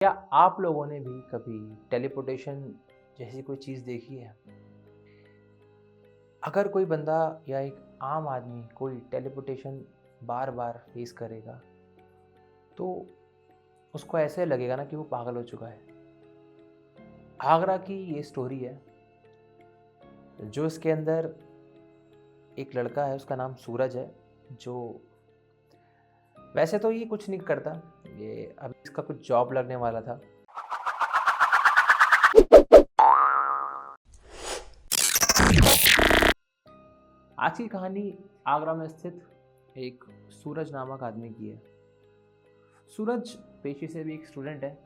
क्या आप लोगों ने भी कभी टेलीपोर्टेशन जैसी कोई चीज़ देखी है? अगर कोई बंदा या एक आम आदमी कोई टेलीपोर्टेशन बार-बार फेस करेगा, तो उसको ऐसे लगेगा ना कि वो पागल हो चुका है। आगरा की ये स्टोरी है, जो इसके अंदर एक लड़का है, उसका नाम सूरज है, जो वैसे तो ये कुछ नहीं करता, ये अभी इसका कुछ जॉब लगने वाला था। आज की कहानी आगरा में स्थित एक सूरज नामक आदमी की है। सूरज पेशे से भी एक स्टूडेंट है,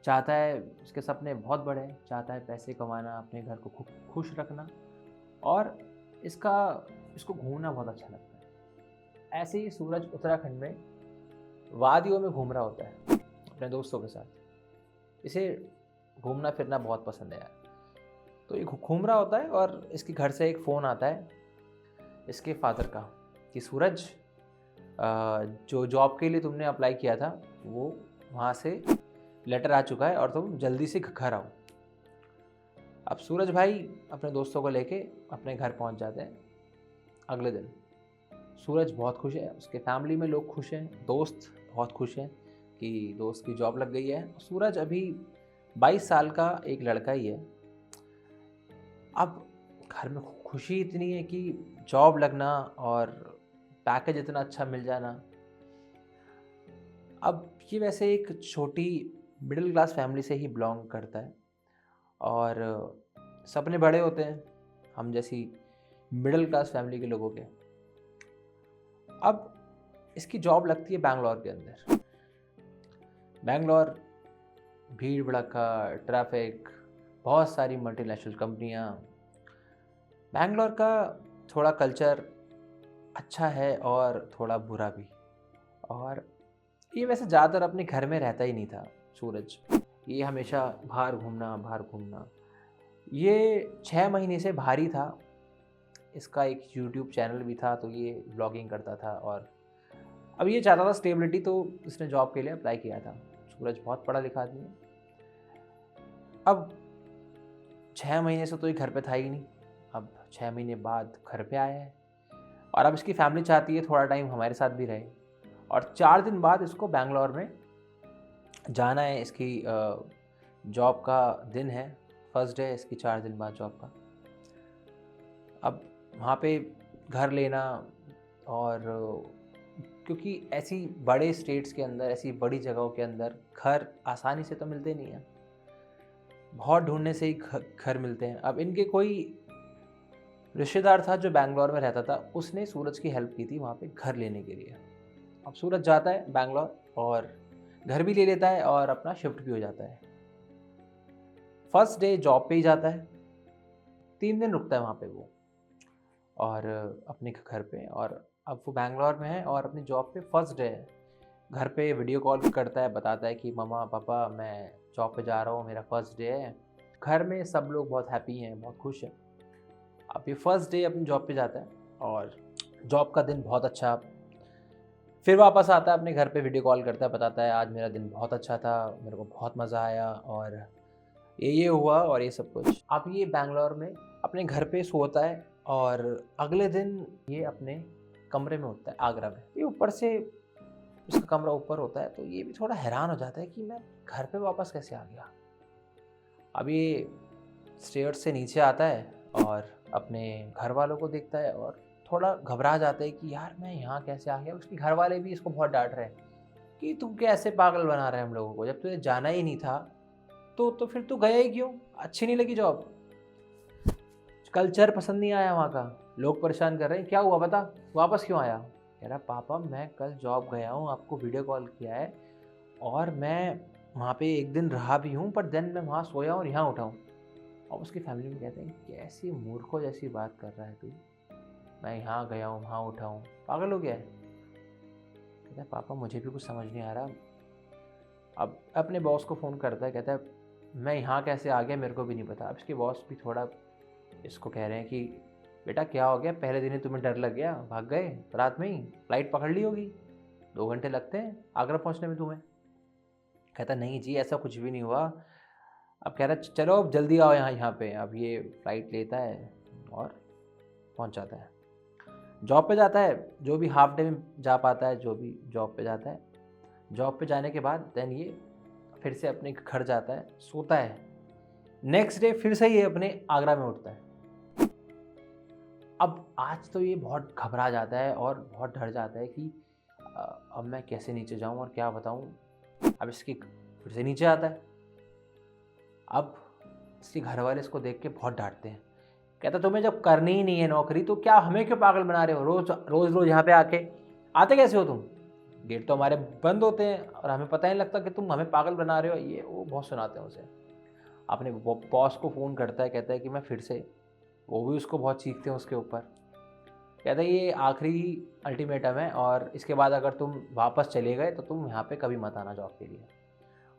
चाहता है उसके सपने बहुत बड़े हैं, चाहता है पैसे कमाना, अपने घर को खुश रखना और इसका इसको घूमना बहुत अच्छा लगता है। ऐसे ही सूरज उत्तराखंड में वादियों में घूम रहा होता है अपने दोस्तों के साथ। इसे घूमना फिरना बहुत पसंद है यार। तो ये घूम रहा होता है और इसके घर से एक फ़ोन आता है इसके फादर का कि सूरज, जो जॉब के लिए तुमने अप्लाई किया था वो वहाँ से लेटर आ चुका है और तुम जल्दी से घर आओ। अब सूरज भाई अपने दोस्तों को लेके अपने घर पहुँच जाते हैं। अगले दिन सूरज बहुत खुश है, उसके फैमिली में लोग खुश हैं, दोस्त बहुत खुश हैं कि दोस्त की जॉब लग गई है। सूरज अभी 22 साल का एक लड़का ही है। अब घर में खुशी इतनी है कि जॉब लगना और पैकेज इतना अच्छा मिल जाना। अब ये वैसे एक छोटी मिडिल क्लास फैमिली से ही बिलोंग करता है और सपने बड़े होते हैं हम जैसी मिडिल क्लास फैमिली के लोगों के। अब इसकी जॉब लगती है बैंगलोर के अंदर। बैंगलोर भीड़ भड़क्का, ट्रैफिक, बहुत सारी मल्टीनेशनल कंपनियां। बैंगलोर का थोड़ा कल्चर अच्छा है और थोड़ा बुरा भी। और ये वैसे ज़्यादातर अपने घर में रहता ही नहीं था सूरज। ये हमेशा बाहर घूमना। ये 6 महीने से बाहर ही था। इसका एक यूट्यूब चैनल भी था, तो ये व्लॉगिंग करता था और अब ये चाहता था स्टेबिलिटी, तो इसने जॉब के लिए अप्लाई किया था। सूरज बहुत पढ़ा लिखा आदमी है। अब 6 महीने से तो ये घर पे था ही नहीं। अब 6 महीने बाद घर पे आया है और अब इसकी फैमिली चाहती है थोड़ा टाइम हमारे साथ भी रहे और 4 दिन बाद इसको बैंगलोर में जाना है। इसकी जॉब का दिन है, फर्स्ट डे है इसकी 4 दिन बाद जॉब का। अब वहाँ पे घर लेना और क्योंकि ऐसी बड़े स्टेट्स के अंदर, ऐसी बड़ी जगहों के अंदर घर आसानी से तो मिलते नहीं हैं, बहुत ढूंढने से ही घर मिलते हैं। अब इनके कोई रिश्तेदार था जो बैंगलोर में रहता था, उसने सूरज की हेल्प की थी वहाँ पे घर लेने के लिए। अब सूरज जाता है बैंगलोर और घर भी ले लेता है और अपना शिफ्ट भी हो जाता है। फर्स्ट डे जॉब पे ही जाता है, 3 दिन रुकता है वहाँ पे वो और अपने घर पे। और अब वो बैंगलोर में है और अपनी जॉब पे फर्स्ट डे है। घर पे वीडियो कॉल करता है, बताता है कि मम्मा पापा मैं जॉब पे जा रहा हूँ, मेरा फर्स्ट डे है। घर में सब लोग बहुत हैप्पी हैं, बहुत खुश हैं। अब ये फर्स्ट डे अपनी जॉब पे जाता है और जॉब का दिन बहुत अच्छा। फिर वापस आता है अपने घर पे, वीडियो कॉल करता है, बताता है आज मेरा दिन बहुत अच्छा था, मेरे को बहुत मज़ा आया और ये हुआ और ये सब कुछ। अब ये बैंगलोर में अपने घर पे सोता है और अगले दिन ये अपने कमरे में होता है आगरा में। ये ऊपर से उसका कमरा ऊपर होता है, तो ये भी थोड़ा हैरान हो जाता है कि मैं घर पे वापस कैसे आ गया। अब ये स्टेयर्स से नीचे आता है और अपने घर वालों को देखता है और थोड़ा घबरा जाता है कि यार मैं यहाँ कैसे आ गया। उसके घर वाले भी इसको बहुत डांट रहे हैं कि तुम कैसे पागल बना रहे हैं हम लोगों को, जब तुझे जाना ही नहीं था तो फिर तू गया ही क्यों, अच्छी नहीं लगी जॉब, कल्चर पसंद नहीं आया वहाँ का, लोग परेशान कर रहे हैं, क्या हुआ बता, वापस क्यों आया। कह रहा पापा मैं कल जॉब गया हूँ, आपको वीडियो कॉल किया है और मैं वहाँ पे एक दिन रहा भी हूँ, पर देन मैं वहाँ सोया और यहाँ उठा हूँ। और उसकी फैमिली में कहते हैं कैसी मूर्खों जैसी बात कर रहा है तू, मैं यहाँ गया हूँ वहाँ उठा हूँ, पागल हो गया है। कहता है पापा मुझे भी कुछ समझ नहीं आ रहा। अब अपने बॉस को फ़ोन करता है, कहता है मैं यहाँ कैसे आ गया मेरे को भी नहीं पता। अब इसके बॉस भी थोड़ा इसको कह रहे हैं कि बेटा क्या हो गया, पहले दिन ही तुम्हें डर लग गया, भाग गए रात में ही, फ्लाइट पकड़ ली होगी, 2 घंटे लगते हैं आगरा पहुँचने में तुम्हें। कहता नहीं जी ऐसा कुछ भी नहीं हुआ। अब कह रहा चलो अब जल्दी आओ यहाँ यहाँ पे। अब ये फ़्लाइट लेता है और पहुँच जाता है। जॉब पे जाता है, जो भी हाफ डे में जा पाता है, जो भी जॉब पे जाता है। जॉब पे जाने के बाद देन ये फिर से अपने घर जाता है, सोता है। नेक्स्ट डे फिर से ये अपने आगरा में उठता है। अब आज तो ये बहुत घबरा जाता है और बहुत डर जाता है कि अब मैं कैसे नीचे जाऊँ और क्या बताऊँ। अब इसकी फिर से नीचे आता है। अब इसके घर वाले इसको देख के बहुत डांटते हैं। कहता तुम्हें जब करनी ही नहीं है नौकरी तो क्या हमें क्यों पागल बना रहे हो, रोज रोज रोज यहाँ पे आके आते कैसे हो तुम, गेट तो हमारे बंद होते हैं और हमें पता ही नहीं लगता कि तुम हमें पागल बना रहे हो। ये वो बहुत सुनाते हैं उसे। अपने बॉस को फ़ोन करता है, कहता है कि मैं फिर से, वो भी उसको बहुत चीखते हैं उसके ऊपर। कहता है ये आखिरी अल्टीमेटम है और इसके बाद अगर तुम वापस चले गए तो तुम यहाँ पे कभी मत आना जॉब के लिए,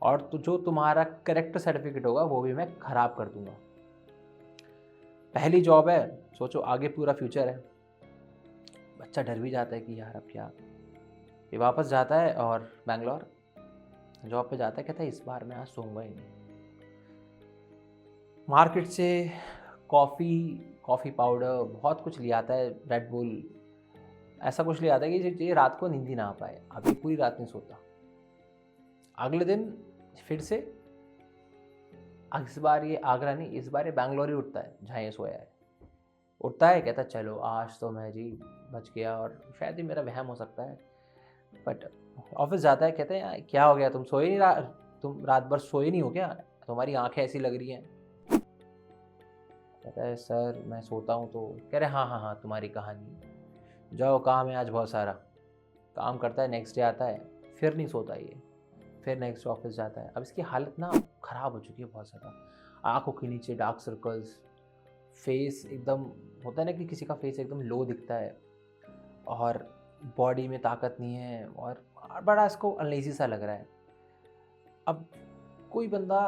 और तो जो तुम्हारा करेक्टर सर्टिफिकेट होगा वो भी मैं ख़राब कर दूंगा। पहली जॉब है, सोचो आगे पूरा फ्यूचर है। बच्चा डर भी जाता है कि यार अब क्या। ये वापस जाता है और बैंगलोर जॉब पे जाता है। कहता है इस बार मैं आज सोऊंगा ही नहीं। मार्केट से कॉफ़ी पाउडर बहुत कुछ ले आता है, रेड बुल, ऐसा कुछ ले आता है कि ये रात को नींद ही ना आ पाए। अब ये पूरी रात नहीं सोता। अगले दिन फिर से, इस बार ये आगरा नहीं, इस बार ये बैंगलोर ही उठता है जहाँ ये सोया है। उठता है, कहता चलो आज तो मैं जी बच गया, और शायद ही मेरा वहम हो सकता है। बट ऑफिस जाता है। कहते हैं क्या हो गया, तुम सोए नहीं, तुम रात भर सोए नहीं हो क्या, तुम्हारी आंखें ऐसी लग रही हैं। कहता है सर मैं सोता हूँ तो। कह रहे हाँ हाँ हाँ तुम्हारी कहानी, जाओ काम है आज बहुत सारा। काम करता है, नेक्स्ट डे आता है, फिर नहीं सोता ये, फिर नेक्स्ट ऑफिस जाता है। अब इसकी हालत ना ख़राब हो चुकी है बहुत ज़्यादा। आँखों के नीचे डार्क सर्कल्स, फेस एकदम, होता है ना कि किसी का फेस एकदम लो दिखता है, और बॉडी में ताकत नहीं है, और बड़ा इसको अनलेज़ी सा लग रहा है। अब कोई बंदा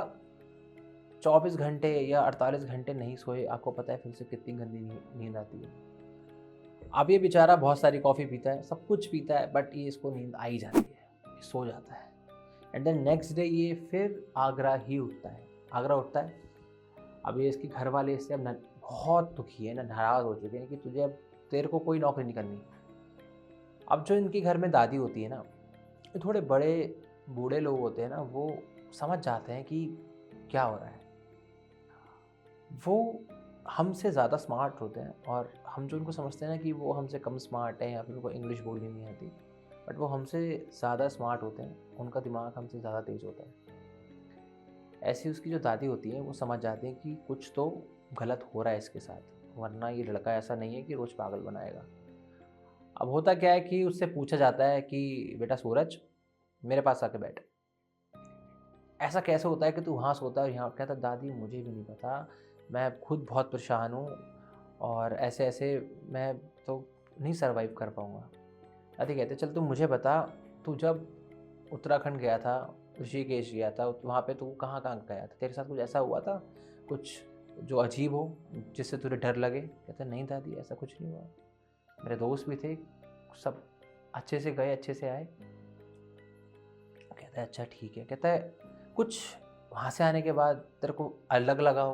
24 घंटे या 48 घंटे नहीं सोए, आपको पता है फिर से कितनी गंदी नींद आती है। अब ये बेचारा बहुत सारी कॉफ़ी पीता है, सब कुछ पीता है, बट ये इसको नींद आ ही जाती है, सो जाता है। एंड देन नेक्स्ट डे ये फिर आगरा ही उठता है, आगरा उठता है। अब ये इसके घर वाले इससे अब बहुत दुखी है ना, नाराज़ हो चुके हैं कि तुझे अब, तेरे को कोई नौकरी नहीं करनी। अब जो इनके घर में दादी होती है ना, ये थोड़े बड़े बूढ़े लोग होते हैं ना, वो समझ जाते हैं कि क्या हो रहा है। वो हमसे ज़्यादा स्मार्ट होते हैं, और हम जो उनको समझते हैं ना कि वो हमसे कम स्मार्ट हैं या फिर उनको इंग्लिश बोलनी नहीं आती, बट वो हमसे ज़्यादा स्मार्ट होते हैं, उनका दिमाग हमसे ज़्यादा तेज़ होता है। ऐसी उसकी जो दादी होती है वो समझ जाती है कि कुछ तो गलत हो रहा है इसके साथ, वरना ये लड़का ऐसा नहीं है कि रोज़ पागल बनाएगा। अब होता क्या है कि उससे पूछा जाता है कि बेटा सूरज मेरे पास आके बैठ, ऐसा कैसे होता है कि तू वहाँ सोता है और यहाँ। कहता दादी मुझे भी नहीं पता, मैं खुद बहुत परेशान हूँ, और ऐसे ऐसे मैं तो नहीं सर्वाइव कर पाऊँगा। दादी कहते चल तू मुझे बता, तू जब उत्तराखंड गया था, ऋषिकेश गया था, वहाँ पे तू कहाँ कहाँ गया था, तेरे साथ कुछ ऐसा हुआ था कुछ जो अजीब हो, जिससे तुझे डर लगे। कहता नहीं दादी ऐसा कुछ नहीं हुआ, मेरे दोस्त भी थे, सब अच्छे से गए अच्छे से आए। कहता है अच्छा ठीक है। कहता है कुछ वहाँ से आने के बाद तेरे को अलग लगा हो।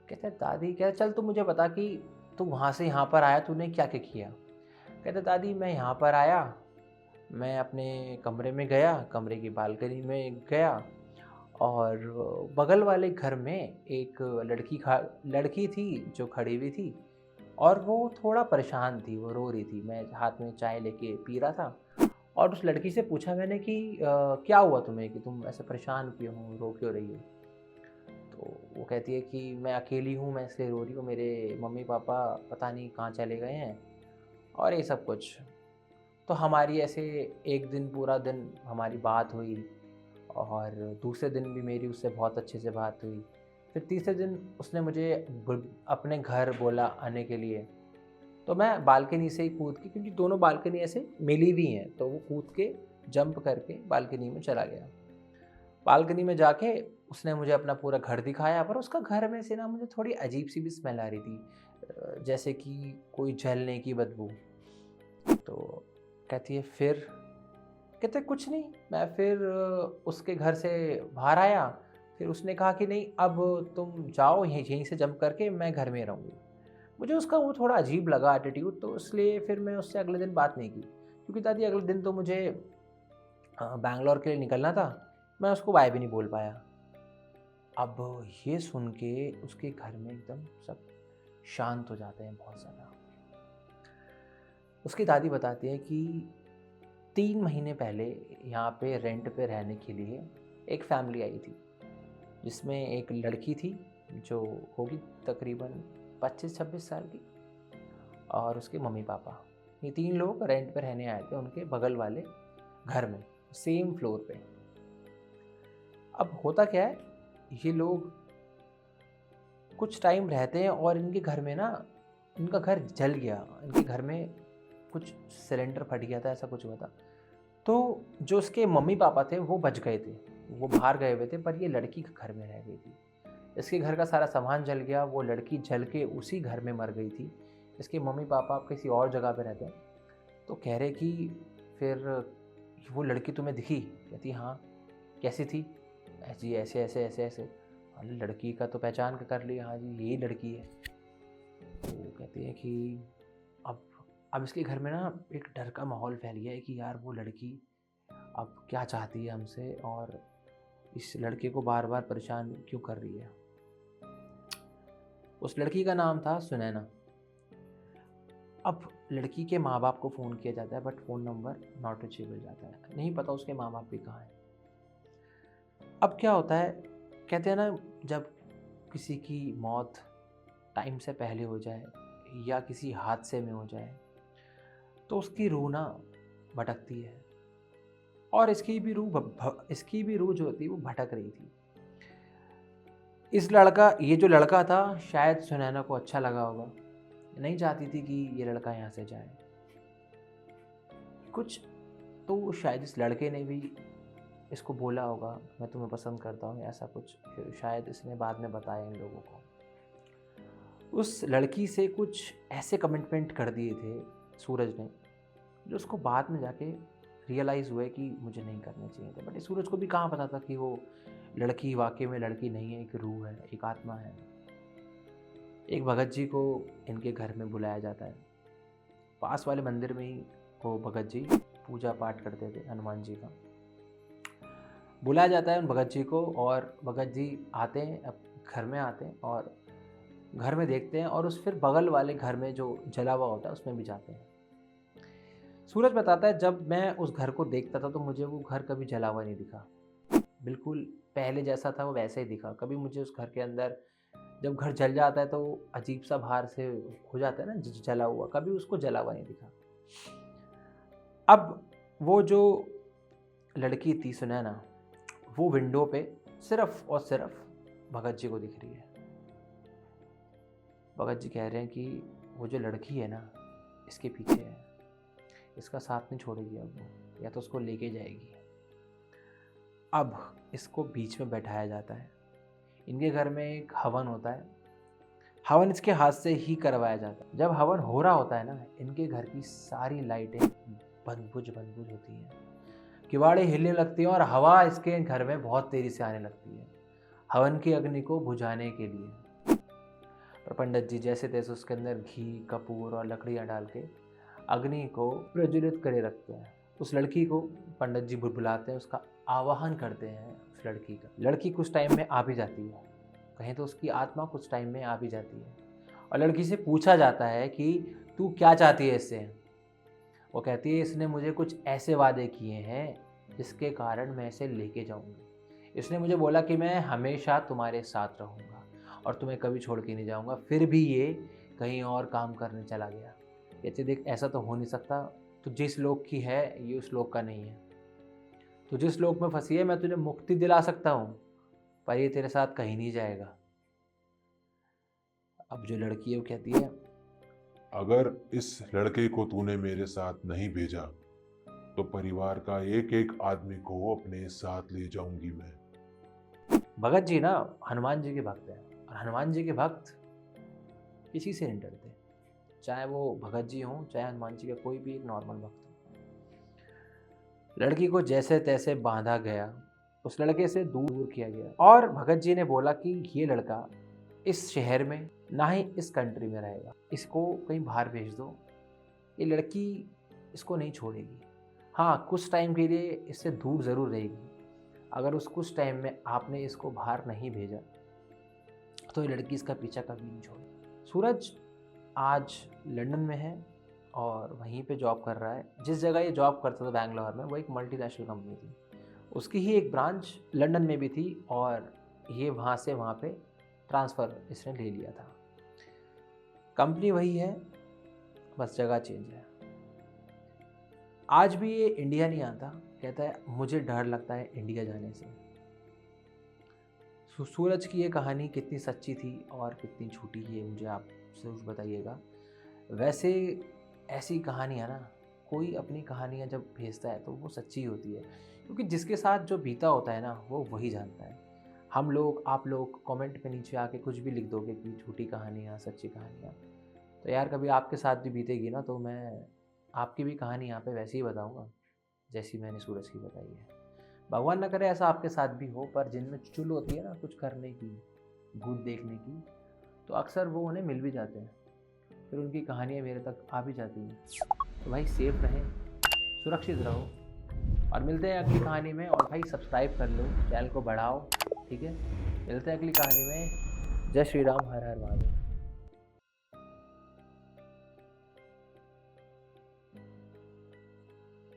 कहता है दादी, कहता चल तू मुझे बता कि तू वहाँ से यहाँ पर आया, तूने क्या क्या किया। कहता दादी मैं यहाँ पर आया, मैं अपने कमरे में गया, कमरे की बालकनी में गया, और बगल वाले घर में एक लड़की थी जो खड़ी हुई थी, और वो थोड़ा परेशान थी, वो रो रही थी। मैं हाथ में चाय लेके पी रहा था, और उस लड़की से पूछा मैंने कि क्या हुआ तुम्हें कि तुम ऐसे परेशान क्यों हो, रो क्यों रही हो। तो वो कहती है कि मैं अकेली हूँ, मैं इसलिए रो रही हूँ, मेरे मम्मी पापा पता नहीं कहाँ चले गए हैं, और ये सब कुछ। तो हमारी ऐसे एक दिन पूरा दिन हमारी बात हुई, और दूसरे दिन भी मेरी उससे बहुत अच्छे से बात हुई। फिर तीसरे दिन उसने मुझे अपने घर बोला आने के लिए, तो मैं बालकनी से ही कूद के, क्योंकि दोनों बालकनी ऐसे मिली हुई हैं, तो वो कूद के जंप करके बालकनी में चला गया। बालकनी में जाके उसने मुझे अपना पूरा घर दिखाया, पर उसका घर में से ना मुझे थोड़ी अजीब सी भी स्मेल आ रही थी, जैसे कि कोई जलने की बदबू। तो कहती है फिर कहते कुछ नहीं। मैं फिर उसके घर से बाहर आया। फिर उसने कहा कि नहीं, अब तुम जाओ यहीं यहीं से जंप करके, मैं घर में रहूँगी। मुझे उसका वो थोड़ा अजीब लगा एटीट्यूड, तो इसलिए फिर मैं उससे अगले दिन बात नहीं की, क्योंकि दादी अगले दिन तो मुझे बैंगलोर के लिए निकलना था। मैं उसको बाय भी नहीं बोल पाया। अब ये सुन के उसके घर में एकदम सब शांत हो जाते हैं बहुत ज़्यादा। उसकी दादी बताती है कि 3 महीने पहले यहाँ पे रेंट पे रहने के लिए एक फैमिली आई थी, जिसमें एक लड़की थी जो होगी तकरीबन 25-26 साल की, और उसके मम्मी-पापा। ये 3 लोग रेंट पे रहने आए थे उनके बगल वाले घर में, सेम फ्लोर पे। अब होता क्या है, ये लोग कुछ टाइम रहते हैं और इनके घर में ना, इनका घर जल गया। इनके घर में कुछ सिलेंडर फट गया था, ऐसा कुछ हुआ था। तो जो उसके मम्मी-पापा थे वो बच गए थे, वो बाहर गए हुए थे, पर ये लड़की घर में रह गई थी। इसके घर का सारा सामान जल गया, वो लड़की जल के उसी घर में मर गई थी। इसके मम्मी-पापा अब किसी और जगह पे रहते हैं। तो कह रहे कि फिर वो लड़की तुम्हें दिखी? कहती हाँ। कैसी थी? जी ऐसे, ऐसे, ऐसे, ऐसे। अरे लड़की का तो पहचान कर ली, हाँ जी यही लड़की है। तो वो कहते हैं कि अब अब इसके घर में ना एक डर का माहौल फैल गया है कि यार वो लड़की अब क्या चाहती है हमसे, और इस लड़के को बार बार परेशान क्यों कर रही है। उस लड़की का नाम था सुनैना। अब लड़की के माँ बाप को फ़ोन किया जाता है, but phone number not reachable जाता है, नहीं पता उसके माँ बाप भी कहाँ हैं। अब क्या होता है, कहते हैं ना, जब किसी की मौत टाइम से पहले हो जाए या किसी हादसे में हो जाए, तो उसकी रूह ना भटकती है, और इसकी भी रूह जो होती है वो भटक रही थी। ये जो लड़का था, शायद सुनैना को अच्छा लगा होगा, नहीं चाहती थी कि ये लड़का यहाँ से जाए। कुछ तो शायद इस लड़के ने भी इसको बोला होगा, मैं तुम्हें पसंद करता हूँ, ऐसा कुछ फिर शायद इसने बाद में बताया इन लोगों को। उस लड़की से कुछ ऐसे कमिटमेंट कर दिए थे सूरज ने, जो उसको बाद में जाके रियलाइज़ हुए कि मुझे नहीं करने चाहिए थे। बट इस सूरज को भी कहाँ पता था कि वो लड़की वाकई में लड़की नहीं है, एक रूह है, एक आत्मा है। एक भगत जी को इनके घर में बुलाया जाता है। पास वाले मंदिर में ही वो भगत जी पूजा पाठ करते थे हनुमान जी का। बुलाया जाता है उन भगत जी को, और भगत जी आते हैं, अब घर में आते हैं और घर में देखते हैं, और उस फिर बगल वाले घर में जो जला हुआ होता है उसमें भी जाते हैं। सूरज बताता है, जब मैं उस घर को देखता था तो मुझे वो घर कभी जला हुआ नहीं दिखा। बिल्कुल पहले जैसा था वो वैसे ही दिखा। कभी मुझे उस घर के अंदर, जब घर जल जाता है तो अजीब सा बाहर से हो जाता है ना, जला हुआ, कभी उसको जला हुआ नहीं दिखा। अब वो जो लड़की थी सुनैना, वो विंडो पे सिर्फ और सिर्फ भगत जी को दिख रही है। भगत जी कह रहे हैं कि वो जो लड़की है ना, इसके पीछे है, इसका साथ नहीं छोड़ेगी अब वो, या तो उसको लेके जाएगी। अब इसको बीच में बैठाया जाता है। इनके घर में एक हवन होता है। हवन इसके हाथ से ही करवाया जाता है। जब हवन हो रहा होता है ना, इनके घर की सारी लाइटें बंद-बुझ होती हैं। किवाड़े हिलने लगती हैं और हवा इसके घर में बहुत तेज़ी से आने लगती है, हवन की अग्नि को बुझाने के लिए। पर पंडित जी जैसे-तैसे उसके अंदर घी, कपूर और लकड़ियाँ डाल के अग्नि को प्रज्वलित करे रखते हैं। उस लड़की को पंडित जी बुलाते हैं, उसका आवाहन करते हैं उस लड़की का। लड़की कुछ टाइम में आ भी जाती है, कहें तो उसकी आत्मा कुछ टाइम में आ भी जाती है, और लड़की से पूछा जाता है कि तू क्या चाहती है इससे? वो कहती है, इसने मुझे कुछ ऐसे वादे किए हैं जिसके कारण मैं इसे लेके जाऊंगी। इसने मुझे बोला कि मैं हमेशा तुम्हारे साथ रहूंगा और तुम्हें कभी छोड़ के नहीं जाऊंगा। फिर भी ये कहीं और काम करने चला गया। कहते देख, ऐसा तो हो नहीं सकता, तू जिस लोक की है ये उस लोक का नहीं है। तू जिस लोक में फंसी है, मैं तुझे मुक्ति दिला सकता हूँ, पर ये तेरे साथ कहीं नहीं जाएगा। अब जो लड़की है वो कहती है, अगर इस लड़के को तूने मेरे साथ नहीं भेजा तो परिवार का एक एक आदमी को अपने साथ ले जाऊंगी मैं। भगत जी ना हनुमान जी के भक्त हैं, और हनुमान जी के भक्त किसी से नहीं डरते, चाहे वो भगत जी हों चाहे हनुमान जी का कोई भी एक नॉर्मल भक्त हो। लड़की को जैसे तैसे बांधा गया, उस लड़के से दूर किया गया और भगत जी ने बोला कि ये लड़का इस शहर में ना ही इस कंट्री में रहेगा, इसको कहीं बाहर भेज दो, ये लड़की इसको नहीं छोड़ेगी। हाँ, कुछ टाइम के लिए इससे दूर ज़रूर रहेगी। अगर उस कुछ टाइम में आपने इसको बाहर नहीं भेजा तो ये लड़की इसका पीछा कभी नहीं छोड़ेगी। सूरज आज लंदन में है और वहीं पे जॉब कर रहा है। जिस जगह ये जॉब करता था बैंगलोर में, वो एक मल्टीनेशनल कंपनी थी। उसकी ही एक ब्रांच लंदन में भी थी और ये वहाँ से वहाँ पे ट्रांसफ़र इसने ले लिया था। कंपनी वही है, बस जगह चेंज है। आज भी ये इंडिया नहीं आता, कहता है मुझे डर लगता है इंडिया जाने से। सूरज की ये कहानी कितनी सच्ची थी और कितनी झूठी है, मुझे आप ज़रूर बताइएगा। वैसे ऐसी कहानियाँ ना, कोई अपनी कहानियाँ जब भेजता है तो वो सच्ची होती है, क्योंकि जिसके साथ जो बीता होता है ना, वो वही जानता है। हम लोग, आप लोग कमेंट पे नीचे आके कुछ भी लिख दोगे कि झूठी कहानियाँ, सच्ची कहानियाँ, तो यार कभी आपके साथ भी बीतेगी ना, तो मैं आपकी भी कहानी यहाँ पे वैसे ही बताऊँगा जैसी मैंने सूरज की बताई है। भगवान ना करे ऐसा आपके साथ भी हो, पर जिनमें चुल होती है ना कुछ करने की, भूत देखने की, तो अक्सर वो उन्हें मिल भी जाते हैं, फिर उनकी कहानियाँ मेरे तक आ भी जाती हैं। तो भाई सेफ रहें, सुरक्षित रहो और मिलते हैं अगली कहानी में। और भाई सब्सक्राइब कर लो, चैनल को बढ़ाओ, ठीक है। मिलते हैं अगली कहानी में। जय श्री राम, हर हर महादेव।